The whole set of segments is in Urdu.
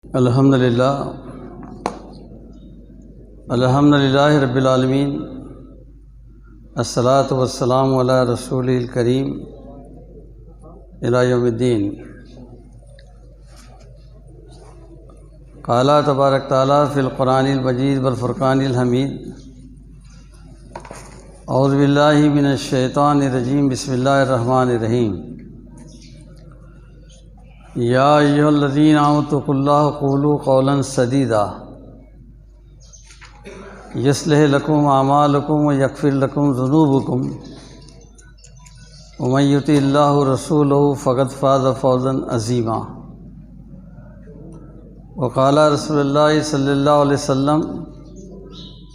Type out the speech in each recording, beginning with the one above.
الحمدللہ رب العالمین، الصلاۃ والسلام علی رسول الکریم الی یوم الدین۔ قال تبارک تعالیٰ فی القرآن المجید والفرقان الحمید۔ اعوذ باللہ من الشیطان الرجیم، بسم اللہ الرحمن الرحیم۔ یا ایھا الذین آمنوا اتقوا اللہ قولوا قولا سدیدا یصلح لکم اعمالکم ویغفر لکم ذنوبکم ومن یطع اللہ ورسولہ فقد فاز فوزا عظیما۔ وقال رسول اللہ صلی اللہ علیہ وسلم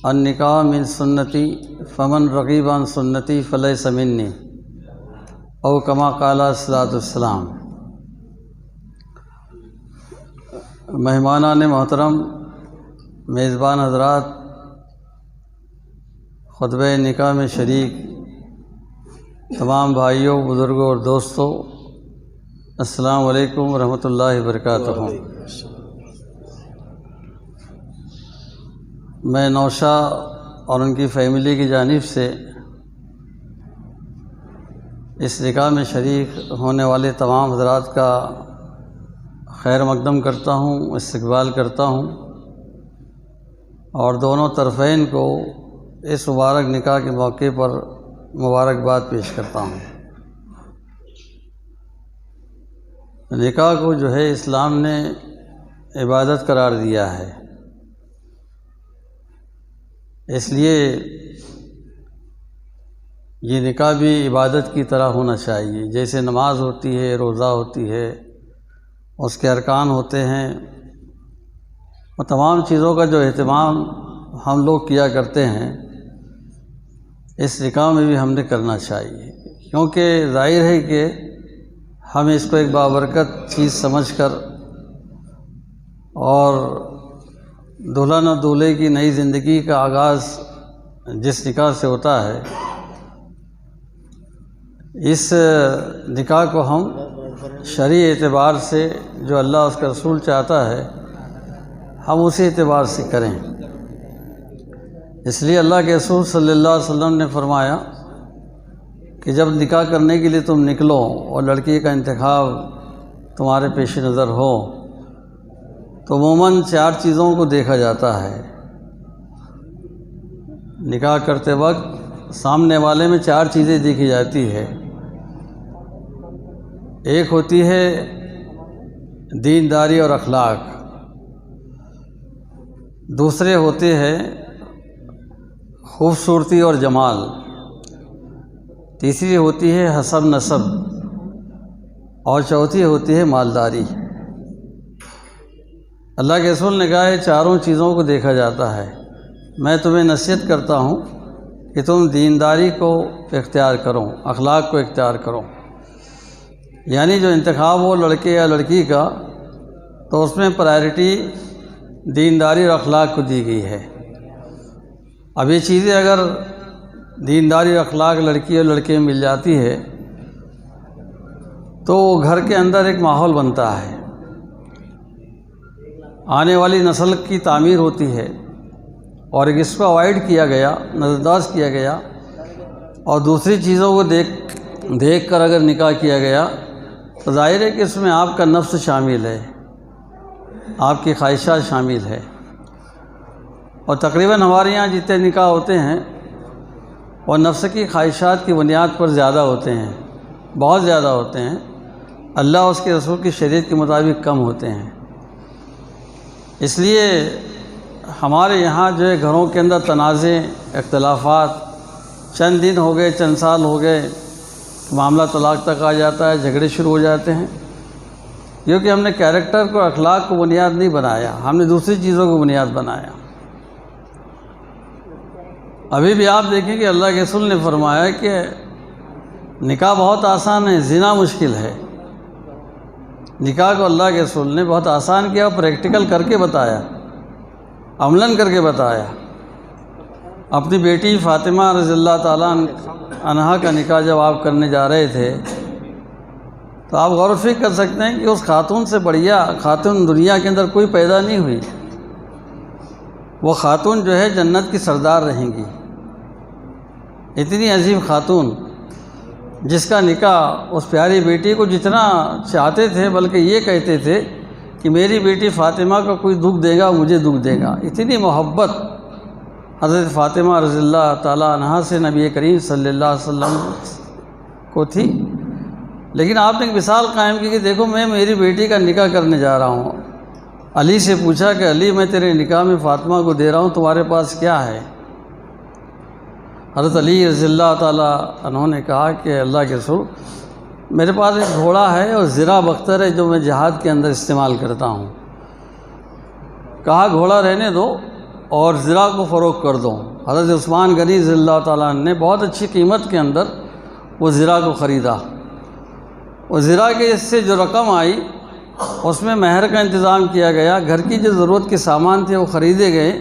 النکاح من سنتی فمن رغب عن سنتی فلیس منی، او کما قال صلی والسلام۔ مہمانان محترم، میزبان حضرات، خطبہ نکاح میں شریک تمام بھائیوں، بزرگوں اور دوستوں، السلام علیکم ورحمۃ اللہ وبرکاتہ۔ میں نوشا اور ان کی فیملی کی جانب سے اس نکاح میں شریک ہونے والے تمام حضرات کا خیر مقدم کرتا ہوں، استقبال کرتا ہوں، اور دونوں طرفین کو اس مبارک نکاح کے موقع پر مبارکباد پیش کرتا ہوں۔ نکاح کو جو ہے اسلام نے عبادت قرار دیا ہے، اس لیے یہ نکاح بھی عبادت کی طرح ہونا چاہیے۔ جیسے نماز ہوتی ہے، روزہ ہوتی ہے، اس کے ارکان ہوتے ہیں، اور تمام چیزوں کا جو اہتمام ہم لوگ کیا کرتے ہیں، اس نکاح میں بھی ہم نے کرنا چاہیے، کیونکہ ظاہر ہے کہ ہم اس کو ایک بابرکت چیز سمجھ کر اور دلہن اور دولہے کی نئی زندگی کا آغاز جس نکاح سے ہوتا ہے، اس نکاح کو ہم شرعی اعتبار سے جو اللہ اس کا رسول چاہتا ہے ہم اسی اعتبار سے کریں۔ اس لیے اللہ کے رسول صلی اللہ علیہ وسلم نے فرمایا کہ جب نکاح کرنے کے لیے تم نکلو اور لڑکی کا انتخاب تمہارے پیش نظر ہو تو عموماً 4 چیزوں کو دیکھا جاتا ہے۔ نکاح کرتے وقت سامنے والے میں 4 چیزیں دیکھی جاتی ہے۔ ایک ہوتی ہے دینداری اور اخلاق، دوسرے ہوتے ہیں خوبصورتی اور جمال، تیسری ہوتی ہے حسب نسب، اور چوتھی ہوتی ہے مالداری۔ اللہ کے رسول نے کہا ہے 4 چیزوں کو دیکھا جاتا ہے۔ میں تمہیں نصیحت کرتا ہوں کہ تم دینداری کو اختیار کرو، اخلاق کو اختیار کرو، یعنی جو انتخاب ہو لڑکے یا لڑکی کا تو اس میں پرائرٹی دینداری اور اخلاق کو دی گئی ہے۔ اب یہ چیزیں اگر دینداری اور اخلاق لڑکی اور لڑکے میں مل جاتی ہے تو گھر کے اندر ایک ماحول بنتا ہے، آنے والی نسل کی تعمیر ہوتی ہے، اور ایک اس کو اوائڈ کیا گیا، نظر انداز کیا گیا، اور دوسری چیزوں کو دیکھ کر اگر نکاح کیا گیا تو ظاہر ہے کہ اس میں آپ کا نفس شامل ہے، آپ کی خواہشات شامل ہے۔ اور تقریباً ہمارے یہاں جتنے نکاح ہوتے ہیں وہ نفس کی خواہشات کی بنیاد پر زیادہ ہوتے ہیں، بہت زیادہ ہوتے ہیں، اللہ اس کے رسول کی شریعت کے مطابق کم ہوتے ہیں۔ اس لیے ہمارے یہاں جو ہے گھروں کے اندر تنازع، اختلافات چند دن ہو گئے، چند سال ہو گئے، معاملہ طلاق تک آ جاتا ہے، جھگڑے شروع ہو جاتے ہیں، کیونکہ ہم نے کیریکٹر کو، اخلاق کو بنیاد نہیں بنایا، ہم نے دوسری چیزوں کو بنیاد بنایا۔ ابھی بھی آپ دیکھیں کہ اللہ کے رسول نے فرمایا کہ نکاح بہت آسان ہے، زنا مشکل ہے۔ نکاح کو اللہ کے رسول نے بہت آسان کیا، اور پریکٹیکل کر کے بتایا، عملاً کر کے بتایا۔ اپنی بیٹی فاطمہ رضی اللہ تعالیٰ عنہا کا نکاح جب آپ کرنے جا رہے تھے تو آپ غور و فکر کر سکتے ہیں کہ اس خاتون سے بڑھیا خاتون دنیا کے اندر کوئی پیدا نہیں ہوئی۔ وہ خاتون جو ہے جنت کی سردار رہیں گی، اتنی عظیم خاتون جس کا نکاح اس پیاری بیٹی کو جتنا چاہتے تھے، بلکہ یہ کہتے تھے کہ میری بیٹی فاطمہ کا کوئی دکھ دے گا مجھے دکھ دے گا۔ اتنی محبت حضرت فاطمہ رضی اللہ تعالیٰ عنہا سے نبی کریم صلی اللہ علیہ وسلم کو تھی، لیکن آپ نے ایک مثال قائم کی کہ دیکھو میں میری بیٹی کا نکاح کرنے جا رہا ہوں۔ علی سے پوچھا کہ علی میں تیرے نکاح میں فاطمہ کو دے رہا ہوں، تمہارے پاس کیا ہے؟ حضرت علی رضی اللہ تعالیٰ عنہ نے کہا کہ اللہ کے رسول میرے پاس ایک گھوڑا ہے اور زرہ بختر ہے جو میں جہاد کے اندر استعمال کرتا ہوں۔ کہا گھوڑا رہنے دو اور زرہ کو فروخت کر دو۔ حضرت عثمان غنی رضی اللہ تعالیٰ عنہ نے بہت اچھی قیمت کے اندر وہ زرہ کو خریدا۔ وہ زرہ کے سے جو رقم آئی اس میں مہر کا انتظام کیا گیا، گھر کی جو ضرورت کے سامان تھے وہ خریدے گئے۔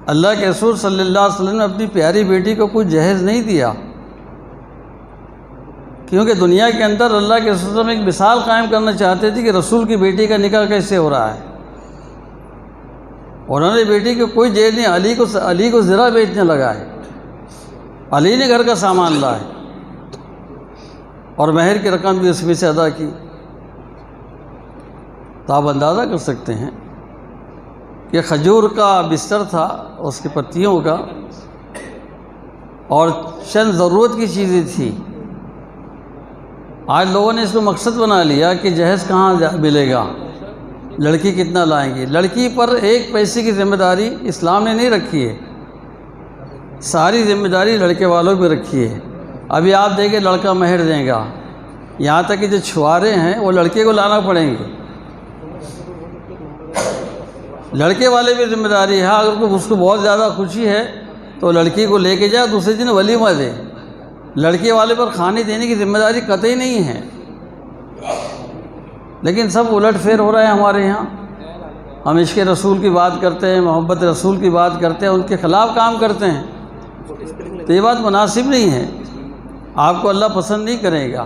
اللہ کے رسول صلی اللہ علیہ وسلم نے اپنی پیاری بیٹی کو کوئی جہیز نہیں دیا، کیونکہ دنیا کے اندر اللہ کے رسول صلی اللہ علیہ وسلم ایک مثال قائم کرنا چاہتے تھے کہ رسول کی بیٹی کا نکاح کیسے ہو رہا ہے۔ انہوں نے بیٹی کو کوئی جہیز نہیں، علی کو زرہ بیچنے لگا ہے، علی نے گھر کا سامان لائے اور مہر کی رقم بھی اس میں سے ادا کی۔ تو آپ اندازہ کر سکتے ہیں کہ کھجور کا بستر تھا، اس کی پتیوں کا، اور چند ضرورت کی چیزیں تھیں۔ آج لوگوں نے اس کو مقصد بنا لیا کہ جہیز کہاں ملے گا، لڑکی کتنا لائیں گے۔ لڑکی پر ایک پیسے کی ذمہ داری اسلام نے نہیں رکھی ہے، ساری ذمہ داری لڑکے والوں پہ رکھی ہے۔ ابھی آپ دیکھیں لڑکا مہر دے گا، یہاں تک کہ جو چھوارے ہیں وہ لڑکے کو لانا پڑیں گے، لڑکے والے بھی ذمہ داری ہے۔ اگر اس کو بہت زیادہ خوشی ہے تو لڑکی کو لے کے جائے، دوسرے دن ولیمہ دے۔ لڑکے والے پر کھانے دینے کی ذمہ داری قطعی نہیں ہے، لیکن سب الٹ پھیر ہو رہا ہے ہمارے یہاں۔ ہم عشق رسول کی بات کرتے ہیں، محبت رسول کی بات کرتے ہیں، ان کے خلاف کام کرتے ہیں، تو یہ بات مناسب نہیں ہے۔ آپ کو اللہ پسند نہیں کرے گا۔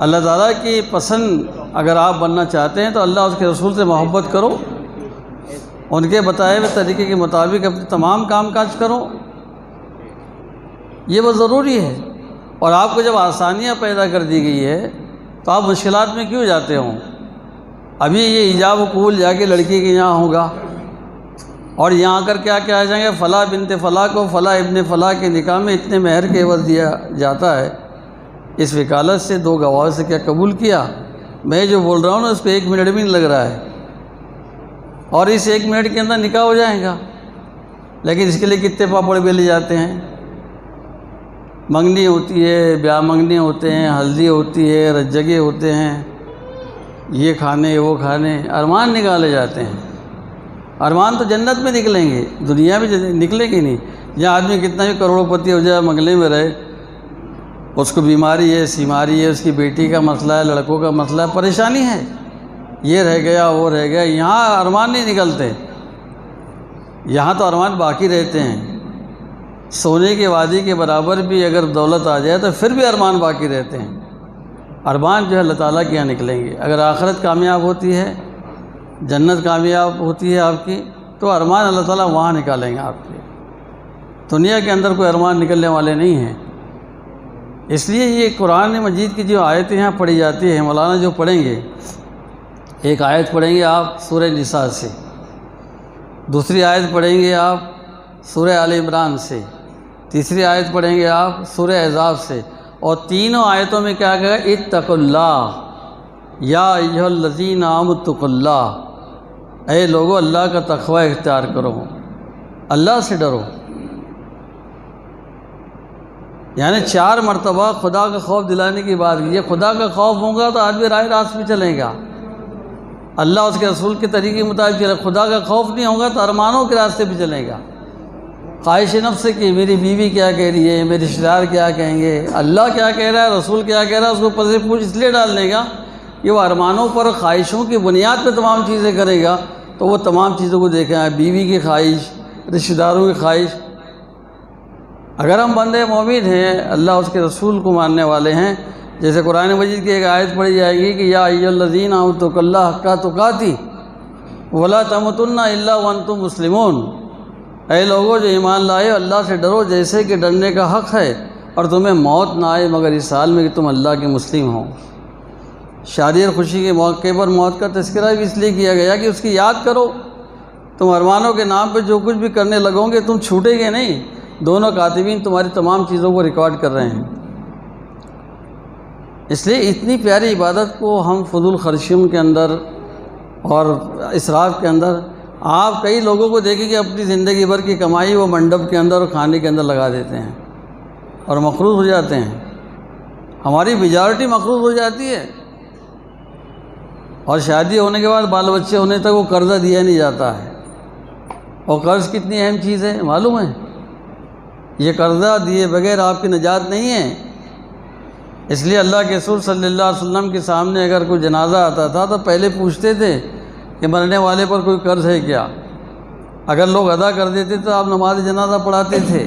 اللہ تعالیٰ کی پسند اگر آپ بننا چاہتے ہیں تو اللہ اس کے رسول سے محبت کرو، ان کے بتائے ہوئے طریقے کے مطابق اپنے تمام کام کاج کرو، یہ بہت ضروری ہے۔ اور آپ کو جب آسانیاں پیدا کر دی گئی ہے تو آپ مشکلات میں کیوں جاتے ہوں؟ ابھی یہ ایجاب و قبول جا کے لڑکی کے یہاں ہوگا، اور یہاں کر کے کیا آ جائیں گے، فلاں بنت فلاں کو فلاں ابن فلاں کے نکاح میں اتنے مہر کے عوض دیا جاتا ہے۔ اس وکالت سے دو گواہ سے کیا قبول کیا؟ میں جو بول رہا ہوں نا اس پہ 1 منٹ بھی نہیں لگ رہا ہے، اور اس 1 منٹ کے اندر نکاح ہو جائے گا۔ لیکن اس کے لیے کتنے پاپڑ بیلے جاتے ہیں، منگنی ہوتی ہے، بیاہ منگنی ہوتے ہیں، ہلدی ہوتی ہے، رجگے ہوتے ہیں، یہ کھانے وہ کھانے، ارمان نکالے جاتے ہیں۔ ارمان تو جنت میں نکلیں گے، دنیا میں نکلیں گے نہیں۔ جہاں آدمی کتنا بھی کروڑ پتی ہو جائے، منگلے میں رہے، اس کو بیماری ہے، سیماری ہے، اس کی بیٹی کا مسئلہ ہے، لڑکوں کا مسئلہ ہے، پریشانی ہے، یہ رہ گیا وہ رہ گیا۔ یہاں ارمان نہیں نکلتے، یہاں تو ارمان باقی رہتے ہیں۔ سونے کے وادی کے برابر بھی اگر دولت آ جائے تو پھر بھی ارمان باقی رہتے ہیں۔ ارمان جو ہے اللہ تعالیٰ کے یہاں نکلیں گے۔ اگر آخرت کامیاب ہوتی ہے، جنت کامیاب ہوتی ہے آپ کی، تو ارمان اللہ تعالیٰ وہاں نکالیں گے آپ کے۔ دنیا کے اندر کوئی ارمان نکلنے والے نہیں ہیں۔ اس لیے یہ قرآن مجید کی جو آیتیں یہاں پڑھی جاتی ہیں، مولانا جو پڑھیں گے، ایک آیت پڑھیں گے آپ سورہ نساء سے، دوسری آیت پڑھیں گے آپ سورہ آل عمران سے، تیسری آیت پڑھیں گے آپ سورہ احزاب سے، اور تینوں آیتوں میں کیا کہا؟ اتقوا اللہ یا ایھا الذین آمنوا اتقوا اللہ، اے لوگو اللہ کا تقوی اختیار کرو، اللہ سے ڈرو۔ یعنی 4 مرتبہ خدا کا خوف دلانے کی بات کی ہے۔ خدا کا خوف ہوگا تو آدمی راہ راست میں چلے گا، اللہ اس کے رسول کے طریقے کے مطابق چلے۔ خدا کا خوف نہیں ہوگا تو ارمانوں کے راستے پہ چلے گا، خواہش نفس کی میری بیوی کیا کہہ رہی ہے، میرے رشتہ دار کیا کہیں گے، اللہ کیا کہہ رہا ہے، رسول کیا کہہ رہا ہے، اس کو پسے پوچھ اس لیے ڈال دے گا کہ وہ ارمانوں پر خواہشوں کی بنیاد پہ تمام چیزیں کرے گا، تو وہ تمام چیزوں کو دیکھیں، بیوی کی خواہش، رشتہ داروں کی خواہش۔ اگر ہم بندے مومن ہیں، اللہ اس کے رسول کو ماننے والے ہیں، جیسے قرآن مجید کی ایک آیت پڑھی جائے گی کہ یا ایھا الذین آمنوا اتقوا اللہ حق تقاتہ ولا تموتن الا وانتم مسلمون، اے لوگوں جو ایمان لائے اللہ سے ڈرو جیسے کہ ڈرنے کا حق ہے، اور تمہیں موت نہ آئے مگر اس حال میں کہ تم اللہ کے مسلم ہو۔ شادی اور خوشی کے موقع پر موت کا تذکرہ بھی اس لیے کیا گیا کہ اس کی یاد کرو، تم ارمانوں کے نام پہ جو کچھ بھی کرنے لگو گے تم چھوٹے گے نہیں، دونوں کاتبین تمہاری تمام چیزوں کو ریکارڈ کر رہے ہیں۔ اس لیے اتنی پیاری عبادت کو ہم فضول خرچیوں کے اندر اور اسراف کے اندر، آپ کئی لوگوں کو دیکھیں کہ اپنی زندگی بھر کی کمائی وہ منڈپ کے اندر اور کھانے کے اندر لگا دیتے ہیں اور مقروض ہو جاتے ہیں۔ ہماری میجارٹی مقروض ہو جاتی ہے، اور شادی ہونے کے بعد بال بچے ہونے تک وہ قرضہ دیا نہیں جاتا ہے۔ اور قرض کتنی اہم چیز ہے معلوم ہے؟ یہ قرضہ دیے بغیر آپ کی نجات نہیں ہے۔ اس لیے اللہ کے رسول صلی اللہ علیہ وسلم کے سامنے اگر کوئی جنازہ آتا تھا تو پہلے پوچھتے تھے کہ مرنے والے پر کوئی قرض ہے کیا؟ اگر لوگ ادا کر دیتے تو آپ نماز جنازہ پڑھاتے تھے۔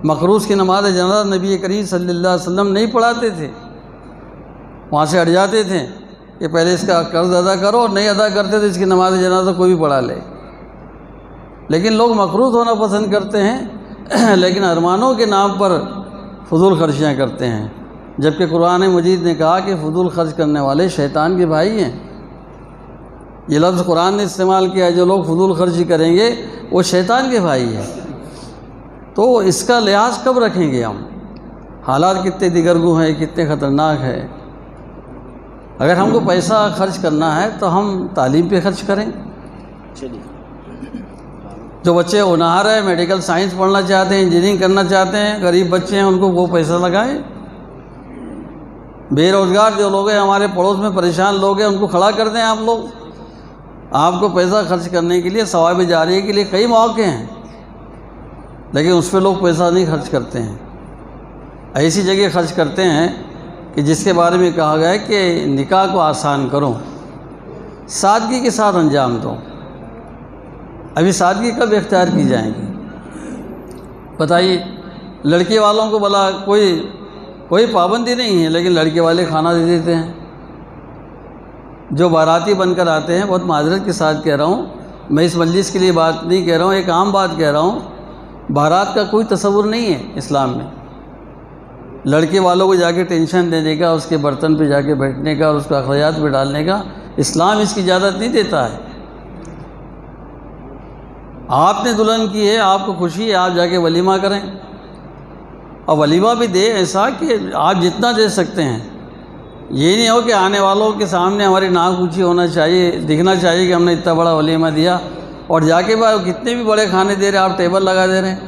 مقروض کی نماز جنازہ نبی کریم صلی اللہ علیہ وسلم نہیں پڑھاتے تھے، وہاں سے ہٹ جاتے تھے کہ پہلے اس کا قرض ادا کرو، اور نہیں ادا کرتے تو اس کی نماز جنازہ کوئی بھی پڑھا لے۔ لیکن لوگ مقروض ہونا پسند کرتے ہیں، لیکن ارمانوں کے نام پر فضول خرچیاں کرتے ہیں، جبکہ قرآن مجید نے کہا کہ فضول خرچ کرنے والے شیطان کے بھائی ہیں۔ یہ لفظ قرآن نے استعمال کیا ہے، جو لوگ فضول خرچی کریں گے وہ شیطان کے بھائی ہیں۔ تو اس کا لحاظ کب رکھیں گے ہم؟ حالات کتنے دیگرگو ہیں، کتنے خطرناک ہے۔ اگر ہم کو پیسہ خرچ کرنا ہے تو ہم تعلیم پہ خرچ کریں۔ جو بچے ہونہار ہیں، میڈیکل سائنس پڑھنا چاہتے ہیں، انجینئرنگ کرنا چاہتے ہیں، غریب بچے ہیں، ان کو وہ پیسہ لگائیں۔ بے روزگار جو لوگ ہیں، ہمارے پڑوس میں پریشان لوگ ہیں، ان کو کھڑا کر دیں آپ لوگ۔ آپ کو پیسہ خرچ کرنے کے لیے، ثواب جاریہ کے لیے کئی مواقع ہیں، لیکن اس پہ لوگ پیسہ نہیں خرچ کرتے ہیں۔ ایسی جگہ خرچ کرتے ہیں کہ جس کے بارے میں کہا گیا ہے کہ نکاح کو آسان کرو، سادگی کے ساتھ انجام دو۔ ابھی سادگی کب اختیار کی جائیں گی بتائیے؟ لڑکے والوں کو بلا کوئی پابندی نہیں ہے، لیکن لڑکے والے کھانا دے دیتے ہیں۔ جو باراتی بن کر آتے ہیں، بہت معذرت کے ساتھ کہہ رہا ہوں، میں اس مجلس کے لیے بات نہیں کہہ رہا ہوں، ایک عام بات کہہ رہا ہوں، بارات کا کوئی تصور نہیں ہے اسلام میں۔ لڑکے والوں کو جا کے ٹینشن دینے کا، اس کے برتن پہ جا کے بیٹھنے کا اور اس کو اخراجات پہ ڈالنے کا اسلام اس کی اجازت نہیں دیتا ہے۔ آپ نے دلہن کی ہے، آپ کو خوشی ہے، آپ جا کے ولیمہ کریں، اور ولیمہ بھی دے ایسا کہ آپ جتنا دے سکتے ہیں۔ یہ نہیں ہو کہ آنے والوں کے سامنے ہماری ناک اونچی ہونا چاہیے، دکھنا چاہیے کہ ہم نے اتنا بڑا ولیمہ دیا، اور جا کے بعد کتنے بھی بڑے کھانے دے رہے ہیں، آپ ٹیبل لگا دے رہے ہیں،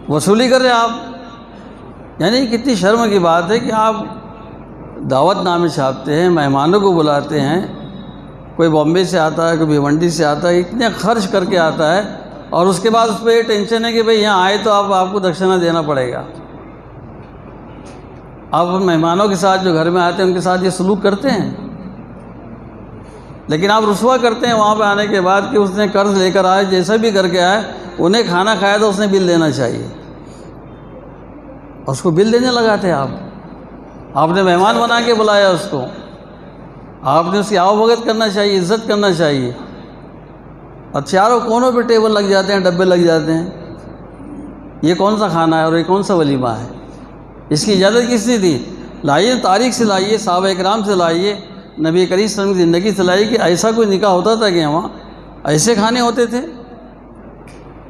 وصولی کر رہے ہیں آپ۔ یعنی کتنی شرم کی بات ہے کہ آپ دعوت نامے چھاپتے ہیں، مہمانوں کو بلاتے ہیں، کوئی بامبے سے آتا ہے، کوئی بھیونڈی سے آتا ہے، اتنے خرچ کر کے آتا ہے، اور اس کے بعد اس پہ یہ ٹینشن ہے کہ بھئی یہاں آئے تو آپ کو دکشنہ دینا پڑے گا۔ آپ مہمانوں کے ساتھ جو گھر میں آتے ہیں ان کے ساتھ یہ سلوک کرتے ہیں، لیکن آپ رسوا کرتے ہیں وہاں پہ آنے کے بعد کہ اس نے قرض لے کر آئے، جیسا بھی کر کے آئے، انہیں کھانا کھایا تو اس نے بل دینا چاہیے، اس کو بل دینے لگاتے آپ نے مہمان بنا کے بلایا اس کو، آپ نے اس کی آؤ بھگت کرنا چاہیے، عزت کرنا چاہیے، اور چاروں کونوں پہ ٹیبل لگ جاتے ہیں، ڈبے لگ جاتے ہیں۔ یہ کون سا کھانا ہے اور یہ کون سا ولیمہ ہے؟ اس کی اجازت کس نے دی؟ لائیے تاریخ سے، لائیے صحابہ کرام سے، لائیے نبی کریم صلی اللہ علیہ وسلم کی زندگی سے لائیے کہ ایسا کوئی نکاح ہوتا تھا کہ وہاں ایسے کھانے ہوتے تھے،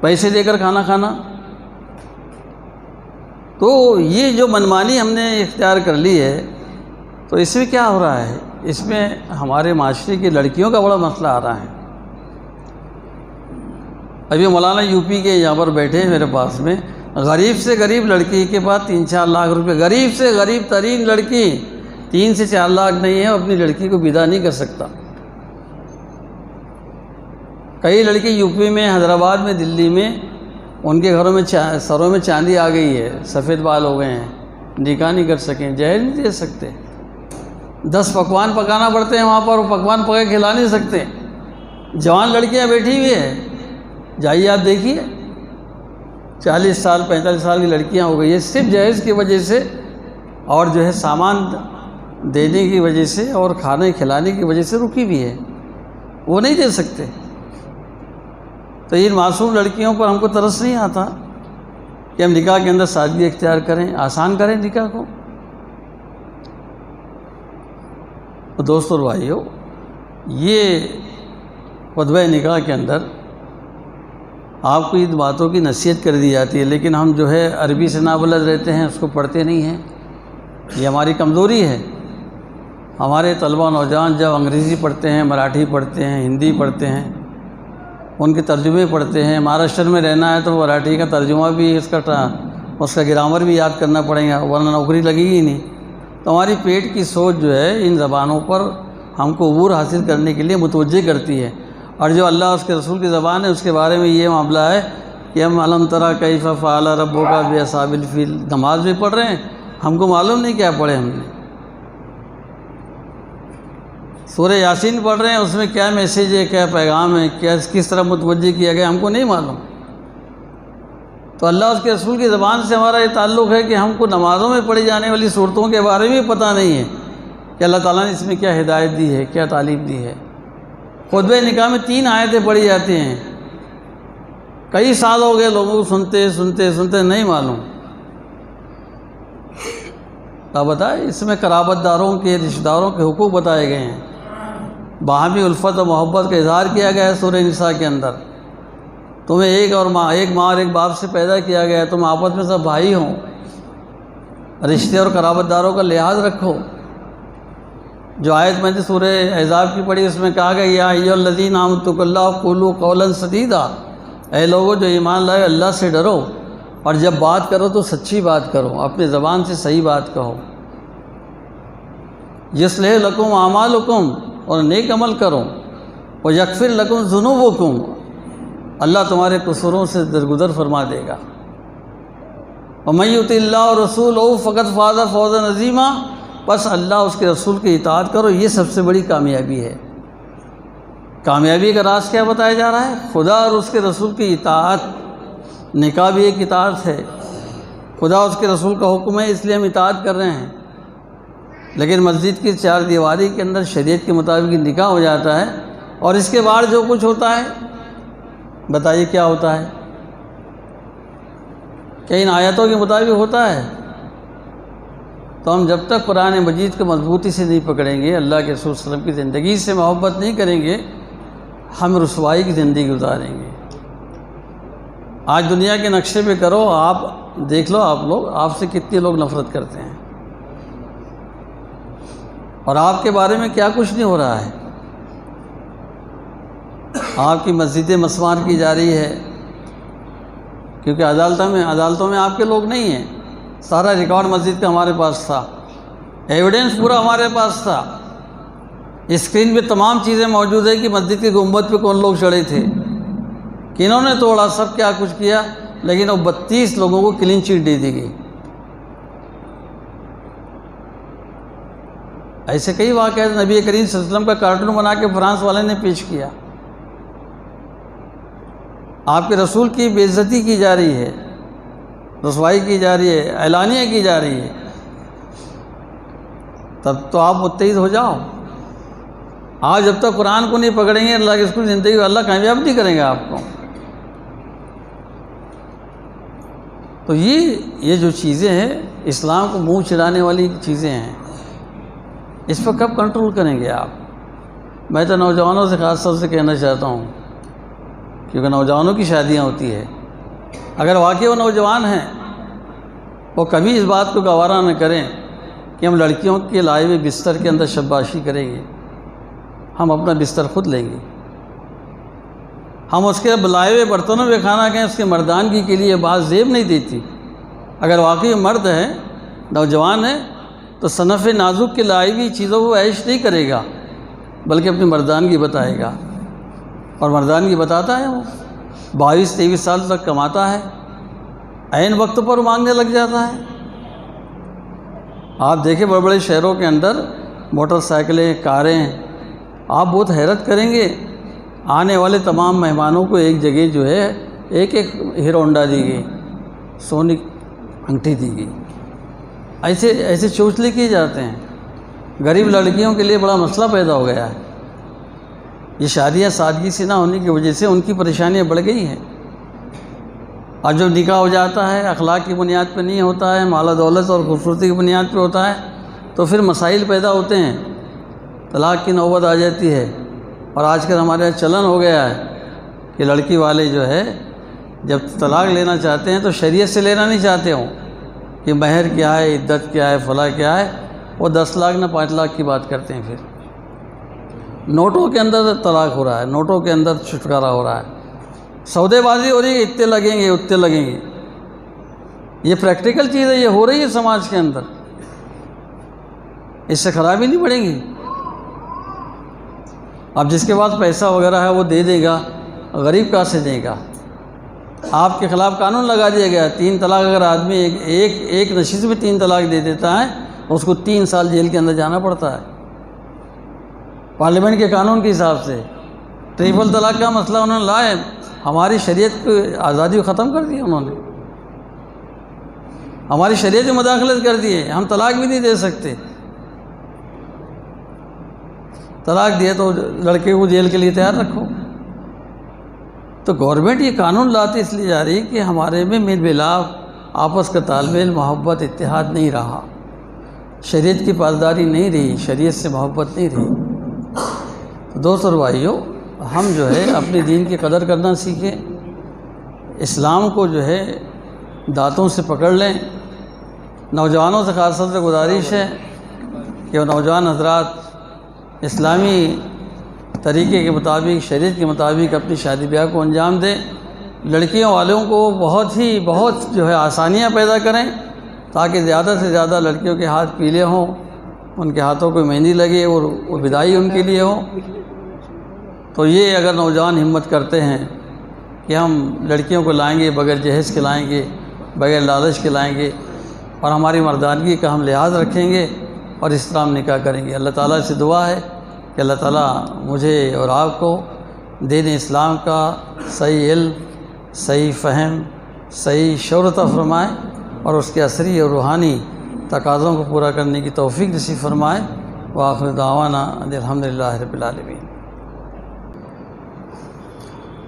پیسے دے کر کھانا کھانا؟ تو یہ جو منمانی ہم نے اختیار کر لی ہے، تو اس میں کیا ہو رہا ہے؟ اس میں ہمارے معاشرے کی لڑکیوں کا بڑا مسئلہ آ رہا ہے۔ ابھی مولانا یو پی کے یہاں پر بیٹھے ہیں میرے پاس میں، غریب سے غریب لڑکی کے پاس 3-4 لاکھ روپے، غریب سے غریب ترین لڑکی 3 سے 4 لاکھ نہیں ہے، اپنی لڑکی کو ودا نہیں کر سکتا۔ کئی لڑکی یو پی میں، حیدرآباد میں، دلی میں، ان کے گھروں میں سروں میں چاندی آ گئی ہے، سفید بال ہو گئے ہیں، نکاح نہیں کر سکیں، جہیز نہیں دے سکتے، 10 پکوان پکانا پڑتے ہیں وہاں پر، وہ پکوان پکا کے کھلا نہیں سکتے۔ جوان لڑکیاں بیٹھی ہوئی ہیں، جائیے آپ دیکھیے، 40 سال 45 سال کی لڑکیاں ہو گئی ہیں، صرف جہیز کی وجہ سے اور جو ہے سامان دینے کی وجہ سے اور کھانے کھلانے کی وجہ سے رکی بھی ہے، وہ نہیں دے سکتے۔ تو ان معصوم لڑکیوں پر ہم کو ترس نہیں آتا کہ ہم نکاح کے اندر سادگی اختیار کریں، آسان کریں نکاح کو۔ تو دوستو اور بھائیو، یہ خطبہ نکاح کے اندر آپ کو ان باتوں کی نصیحت کر دی جاتی ہے، لیکن ہم جو ہے عربی سے نابلد رہتے ہیں، اس کو پڑھتے نہیں ہیں۔ یہ ہماری کمزوری ہے۔ ہمارے طلبہ نوجوان جب انگریزی پڑھتے ہیں، مراٹھی پڑھتے ہیں، ہندی پڑھتے ہیں، ان کے ترجمے پڑھتے ہیں۔ مہاراشٹر میں رہنا ہے تو مراٹھی کا ترجمہ بھی، اس کا گرامر بھی یاد کرنا پڑے گا، ورنہ نوکری لگے گی نہیں۔ تو ہماری پیٹ کی سوچ جو ہے ان زبانوں پر ہم کو عبور حاصل کرنے کے لیے متوجہ کرتی ہے، اور جو اللہ اس کے رسول کی زبان ہے اس کے بارے میں یہ معاملہ ہے کہ ہم علم تری کیف فعل ربک باصحاب الفیل، نماز بھی پڑھ رہے ہیں، ہم کو معلوم نہیں کیا پڑھے ہم نے۔ سورہ یاسین پڑھ رہے ہیں، اس میں کیا میسیج ہے، کیا پیغام ہے، کس طرح متوجہ کیا گیا، ہم کو نہیں معلوم۔ تو اللہ اس کے رسول کی زبان سے ہمارا یہ تعلق ہے کہ ہم کو نمازوں میں پڑھی جانے والی صورتوں کے بارے میں پتہ نہیں ہے کہ اللہ تعالیٰ نے اس میں کیا ہدایت دی ہے، کیا تعلیم دی ہے۔ خطبہ نکاح میں 3 آیتیں پڑھی جاتی ہیں، کئی سال ہو گئے لوگوں کو سنتے نہیں معلوم۔ کیا بتائے؟ اس میں قرابت داروں کے، رشتہ داروں کے حقوق بتائے گئے ہیں، باہمی الفت و محبت کا اظہار کیا گیا ہے سورہ نساء کے اندر۔ تمہیں ایک ماں اور ایک باپ سے پیدا کیا گیا ہے، تم آپس میں سب بھائی ہوں، رشتے اور قرابت داروں کا لحاظ رکھو۔ جو آیت میں نے سورہ احزاب کی پڑھی، اس میں کہا گیا یا ایھا الذین آمنوا اتقوا اللہ وقولوا قولا سدیدا، اے لوگو جو ایمان لائے اللہ سے ڈرو، اور جب بات کرو تو سچی بات کرو، اپنی زبان سے صحیح بات کہو۔ یصلح لکم اعمالکم، اور نیک عمل کرو، ویغفر لکم ذنوبکم، اللہ تمہارے قصوروں سے درگزر فرما دے گا۔ ومن یطع اللہ ورسولہ فقد فاز فوزا عظیما، بس اللہ اس کے رسول کی اطاعت کرو، یہ سب سے بڑی کامیابی ہے۔ کامیابی کا راز کیا بتایا جا رہا ہے؟ خدا اور اس کے رسول کی اطاعت۔ نکاح بھی ایک اطاعت ہے، خدا اس کے رسول کا حکم ہے، اس لیے ہم اطاعت کر رہے ہیں۔ لیکن مسجد کی 4 دیواری کے اندر شریعت کے مطابق نکاح ہو جاتا ہے، اور اس کے بعد جو کچھ ہوتا ہے بتائیے کیا ہوتا ہے؟ کیا ان آیتوں کے مطابق ہوتا ہے؟ تو ہم جب تک قرآن مجید کو مضبوطی سے نہیں پکڑیں گے، اللہ کے رسول صلی اللہ علیہ وسلم کی زندگی سے محبت نہیں کریں گے، ہم رسوائی کی زندگی گزاریں گے۔ آج دنیا کے نقشے پہ کرو، آپ دیکھ لو، آپ سے کتنے لوگ نفرت کرتے ہیں، اور آپ کے بارے میں کیا کچھ نہیں ہو رہا ہے۔ آپ کی مسجدیں مسمار کی جا رہی ہے، کیونکہ عدالتوں میں آپ کے لوگ نہیں ہیں۔ سارا ریکارڈ مسجد کا ہمارے پاس تھا، ایویڈنس پورا ہمارے پاس تھا، اسکرین پہ تمام چیزیں موجود ہے کہ مسجد کی گنبد پہ کون لوگ چڑھے تھے، کنہوں نے توڑا، سب کیا کچھ کیا، لیکن وہ 32 لوگوں کو کلین چٹ دے دی گئی۔ ایسے کئی واقعات نبی کریم صلی اللہ علیہ وسلم کا کارٹون بنا کے فرانس والے نے پیش کیا۔ آپ کے رسول کی بے عزتی کی جا رہی ہے، رسوائی کی جا رہی ہے، اعلانیہ کی جا رہی ہے، تب تو آپ متحد ہو جاؤ۔ آج جب تک قرآن کو نہیں پکڑیں گے، اللہ کی اس کو زندگی اللہ کامیاب نہیں کریں گے آپ کو۔ تو یہ جو چیزیں ہیں اسلام کو منہ چڑھانے والی چیزیں ہیں، اس پر کب کنٹرول کریں گے آپ؟ میں تو نوجوانوں سے خاص طور سے کہنا چاہتا ہوں، کیونکہ نوجوانوں کی شادیاں ہوتی ہے، اگر واقعی وہ نوجوان ہیں وہ کبھی اس بات کو گوارا نہ کریں کہ ہم لڑکیوں کے لائے ہوئے بستر کے اندر شباشی کریں گے۔ ہم اپنا بستر خود لیں گے، ہم اس کے بلائے ہوئے برتنوں میں کھانا کھائیں، اس کے مردانگی کے لیے بات زیب نہیں دیتی۔ اگر واقعی مرد ہے، نوجوان ہے، تو صنف نازک کے لائی ہوئی چیزوں کو عیش نہیں کرے گا، بلکہ اپنی مردانگی بتائے گا، اور مردانگی بتاتا ہے وہ 22-23 سال تک کماتا ہے، عین وقت پر مانگنے لگ جاتا ہے۔ آپ دیکھیں بڑے بڑے شہروں کے اندر موٹر سائیکلیں، کاریں، آپ بہت حیرت کریں گے، آنے والے تمام مہمانوں کو ایک جگہ جو ہے ایک ہیرو ہونڈا دی گئی، سونے کی انگٹھی دی گئی، ایسے چوچلے کیے جاتے ہیں. غریب لڑکیوں کے لیے بڑا مسئلہ پیدا ہو گیا ہے. یہ شادیاں سادگی سے نہ ہونے کی وجہ سے ان کی پریشانیاں بڑھ گئی ہیں. اور جب نکاح ہو جاتا ہے اخلاق کی بنیاد پہ نہیں ہوتا ہے، مال و دولت اور خوبصورتی کی بنیاد پہ ہوتا ہے، تو پھر مسائل پیدا ہوتے ہیں، طلاق کی نوبت آ جاتی ہے. اور آج کل ہمارے یہاں چلن ہو گیا ہے کہ لڑکی والے جو ہے جب طلاق لینا چاہتے ہیں تو شریعت سے لینا نہیں چاہتے ہوں کہ مہر کیا ہے، عدت کیا ہے، فلاں کیا ہے. وہ 10 لاکھ نہ 5 لاکھ کی بات کرتے ہیں. پھر نوٹوں کے اندر طلاق ہو رہا ہے، نوٹوں کے اندر چھٹکارا ہو رہا ہے، سودے بازی ہو رہی ہے، اتنے لگیں گے اتنے لگیں گے. یہ پریکٹیکل چیز ہے، یہ ہو رہی ہے سماج کے اندر. اس سے خرابی نہیں پڑے گی. اب جس کے پاس پیسہ وغیرہ ہے وہ دے دے گا، غریب کہاں سے دے گا؟ آپ کے خلاف قانون لگا دیا گیا. 3 طلاق اگر آدمی ایک نشست میں 3 طلاق دے دیتا ہے اس کو 3 سال جیل کے اندر جانا پڑتا ہے پارلیمنٹ کے قانون کے حساب سے. ٹرپل طلاق کا مسئلہ انہوں نے لایا، ہماری شریعت کی آزادی کو ختم کر دی انہوں نے. ہماری شریعت میں مداخلت کر دی ہے، ہم طلاق بھی نہیں دے سکتے. طلاق دیے تو لڑکے کو جیل کے لیے تیار رکھو. تو گورنمنٹ یہ قانون لاتے اس لیے جا رہی ہے کہ ہمارے میں میل ملاپ، آپس کا تال میل، محبت، اتحاد نہیں رہا، شریعت کی پاسداری نہیں رہی، شریعت سے محبت نہیں رہی. تو دوست اور بھائیو، ہم جو ہے اپنے دین کی قدر کرنا سیکھیں، اسلام کو جو ہے دانتوں سے پکڑ لیں. نوجوانوں سے خاص طور سے گزارش ہے کہ وہ نوجوان حضرات اسلامی طریقے کے مطابق، شریعت کے مطابق اپنی شادی بیاہ کو انجام دیں. لڑکیوں والوں کو بہت جو ہے آسانیاں پیدا کریں تاکہ زیادہ سے زیادہ لڑکیوں کے ہاتھ پیلے ہوں، ان کے ہاتھوں کو مہندی لگے اور وہ بدائی ان کے لیے ہو. تو یہ اگر نوجوان ہمت کرتے ہیں کہ ہم لڑکیوں کو لائیں گے، بغیر جہیز کے لائیں گے، بغیر لالچ کے لائیں گے، اور ہماری مردانگی کا ہم لحاظ رکھیں گے اور اس طرح ہم نکاح کریں گے. اللہ تعالیٰ سے دعا ہے کہ اللہ تعالیٰ مجھے اور آپ کو دین اسلام کا صحیح علم، صحیح فہم، صحیح شعور عطا فرمائے اور اس کے عصری اور روحانی تقاضوں کو پورا کرنے کی توفیق نصیب فرمائے. وآخر دعوانا ان الحمد للہ رب العالمین.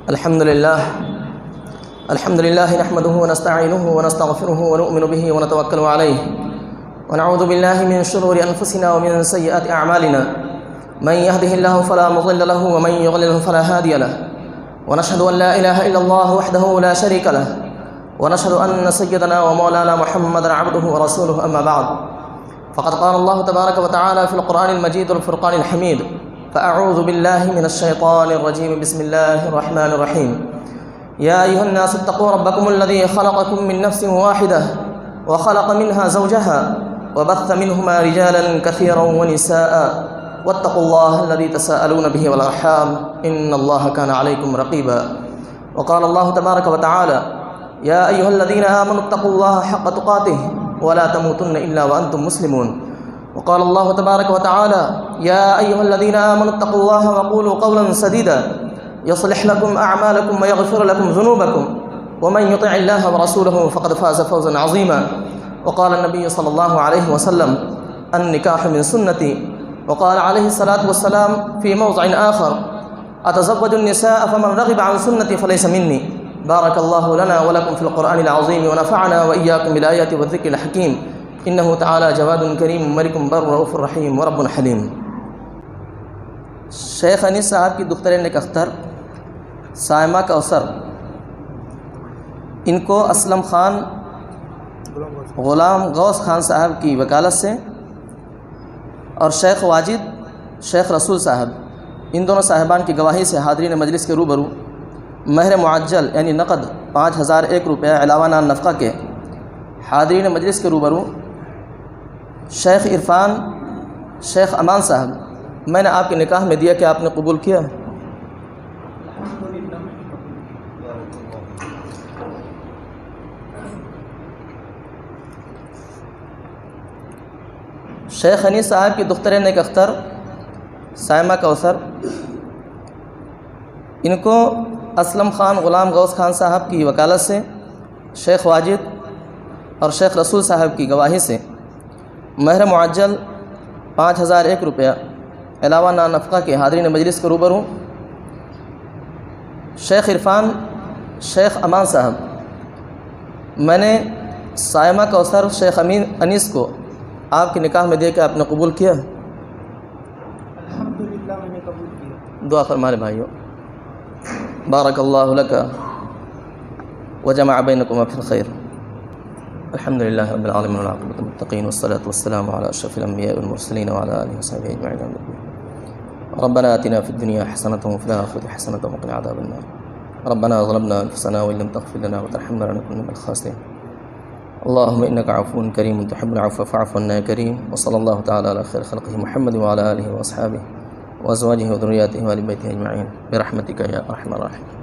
الحمد لله نحمده ونستعينه ونستغفره ونؤمن به ونتوكل عليه ونعوذ بالله من شرور أنفسنا ومن سيئات أعمالنا. من يهده الله فلا مضل له ومن يضلل فلا هادي له. ونشهد أن لا إله إلا الله وحده لا شريك له ونشهد أن سيدنا ومولانا محمدا عبده ورسوله. أما بعد، فقد قال الله تبارك وتعالى في القرآن المجيد والفرقان الحميد: فأعوذ بالله من الشيطان الرجيم. بسم الله الرحمن الرحيم. يا أيها الناس اتقوا ربكم الذي خلقكم من نفس واحدة وخلق منها زوجها وبث منهما رجالا كثيرا ونساء واتقوا الله الذي تساءلون به والأرحام إن الله كان عليكم رقيبا. وقال الله تبارك وتعالى: يا أيها الذين آمنوا اتقوا الله حق تقاته ولا تموتن إلا وأنتم مسلمون. وقال الله تبارك وتعالى: يا أيها الذين آمنوا اتقوا الله وقولوا قولا سديدا يصلح لكم أعمالكم ويغفر لكم ذنوبكم ومن يطع الله ورسوله فقد فاز فوزا عظيما. وقال النبي صلى الله عليه وسلم: النكاح من سنتي. وقال عليه الصلاة والسلام في موضع آخر: أتزوج النساء فمن رغب عن سنتي فليس مني. بارك الله لنا ولكم في القرآن العظيم ونفعنا وإياكم بالآيات والذكر الحكيم. إنه تعالى جواد كريم ملك بر رؤوف رحيم ورب حليم. شیخ انیس صاحب کی دختر نیک اختر سائمہ کوثر، ان کو اسلم خان غلام غوث خان صاحب کی وکالت سے اور شیخ واجد شیخ رسول صاحب، ان دونوں صاحبان کی گواہی سے حاضرین مجلس کے روبرو مہر معجل یعنی نقد 5001 روپیہ علاوہ نان نفقہ کے حاضرین مجلس کے روبرو شیخ عرفان شیخ امان صاحب، میں نے آپ کے نکاح میں دیا کہ آپ نے قبول کیا؟ شیخ انیس صاحب کی دختر نیک اختر سائمہ کوثر، ان کو اسلم خان غلام غوث خان صاحب کی وکالت سے شیخ واجد اور شیخ رسول صاحب کی گواہی سے مہر معجل 5001 روپیہ علاوہ نان نفقہ کے حاضرین مجلس کے روبرو شیخ عرفان شیخ امان صاحب، میں نے صائمہ کوثر شیخ انیس کو آپ کے نکاح میں دے کے آپ نے قبول کیا؟ الحمدللہ میں نے قبول کیا۔ دعا فرمائے بھائیو، بارک اللہ لک وجمع بینکما فی الخیر۔ الحمدللہ رب العالمین والعاقبۃ للمتقین والصلاة والسلام علی اشرف الانبیاء والمرسلین وعلی آلہ وصحبہ اجمعین۔ ربنا آتنا فی الدنیا حسنۃ وفی الآخرۃ حسنۃ وقنا عذاب النار۔ ربنا ظلمنا انفسنا وان لم تغفر لنا وترحمنا لنكن من الخاسرین۔ اللهم انك عفو کریم تحب العفو فاعف عنا یا کریم۔ وصلی اللہ تعالی علی خیر خلقہ محمد وعلی آلہ واصحابہ وازواجہ وذریاتہ وآل بیتہ اجمعین برحمتک یا ارحم الراحمین۔